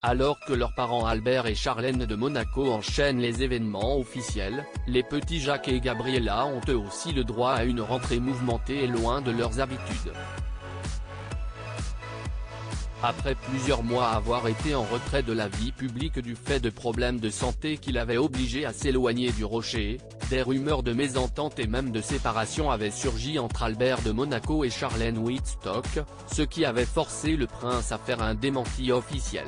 Alors que leurs parents Albert et Charlène de Monaco enchaînent les événements officiels, les petits Jacques et Gabriella ont eux aussi le droit à une rentrée mouvementée et loin de leurs habitudes. Après plusieurs mois à avoir été en retrait de la vie publique du fait de problèmes de santé qui l'avaient obligé à s'éloigner du Rocher, des rumeurs de mésentente et même de séparation avaient surgi entre Albert de Monaco et Charlène Wittstock, ce qui avait forcé le prince à faire un démenti officiel.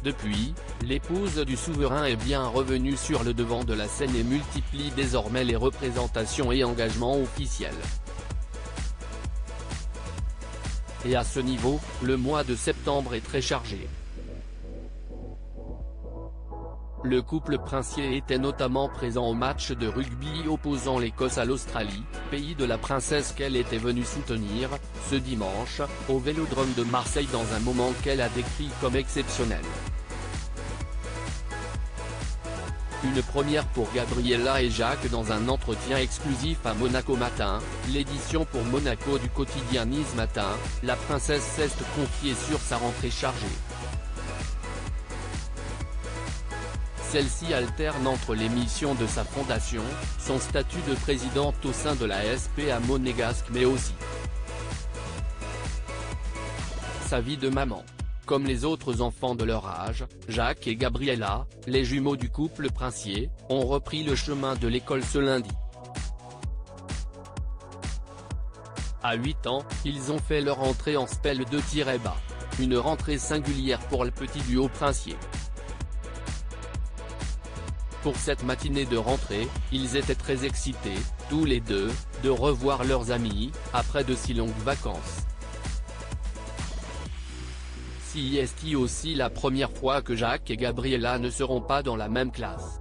Depuis, l'épouse du souverain est bien revenue sur le devant de la scène et multiplie désormais les représentations et engagements officiels. Et à ce niveau, le mois de septembre est très chargé. Le couple princier était notamment présent au match de rugby opposant l'Écosse à l'Australie, pays de la princesse qu'elle était venue soutenir, ce dimanche, au Vélodrome de Marseille dans un moment qu'elle a décrit comme exceptionnel. Une première pour Gabriella et Jacques dans un entretien exclusif à Monaco Matin, l'édition pour Monaco du quotidien Nice Matin, la princesse s'est confiée sur sa rentrée chargée. Celle-ci alterne entre les missions de sa fondation, son statut de présidente au sein de la SPA monégasque mais aussi sa vie de maman. Comme les autres enfants de leur âge, Jacques et Gabriella, les jumeaux du couple princier, ont repris le chemin de l'école ce lundi. À 8 ans, ils ont fait leur entrée en spell de-bas. Une rentrée singulière pour le petit duo princier. Pour cette matinée de rentrée, ils étaient très excités, tous les deux, de revoir leurs amis, après de si longues vacances. C'est aussi la première fois que Jacques et Gabriella ne seront pas dans la même classe.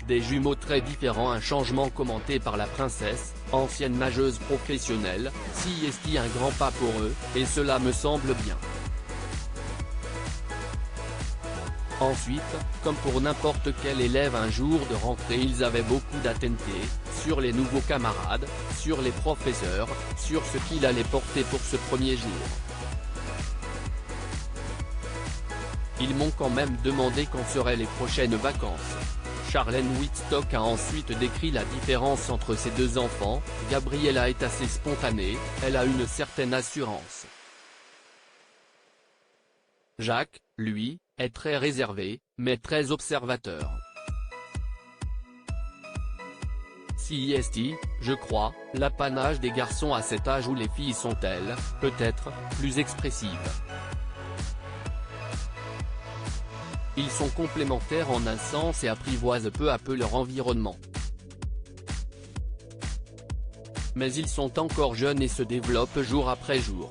Des jumeaux très différents, un changement commenté par la princesse, ancienne nageuse professionnelle, c'est un grand pas pour eux, et cela me semble bien. Ensuite, comme pour n'importe quel élève un jour de rentrée ils avaient beaucoup d'attentes, sur les nouveaux camarades, sur les professeurs, sur ce qu'il allait porter pour ce premier jour. Ils m'ont quand même demandé quand seraient les prochaines vacances. Charlène Wittstock a ensuite décrit la différence entre ses deux enfants, Gabriella est assez spontanée, elle a une certaine assurance. Jacques, lui, est très réservé, mais très observateur. C'est, je crois, l'apanage des garçons à cet âge où les filles sont elles, peut-être, plus expressives. Ils sont complémentaires en un sens et apprivoisent peu à peu leur environnement. Mais ils sont encore jeunes et se développent jour après jour.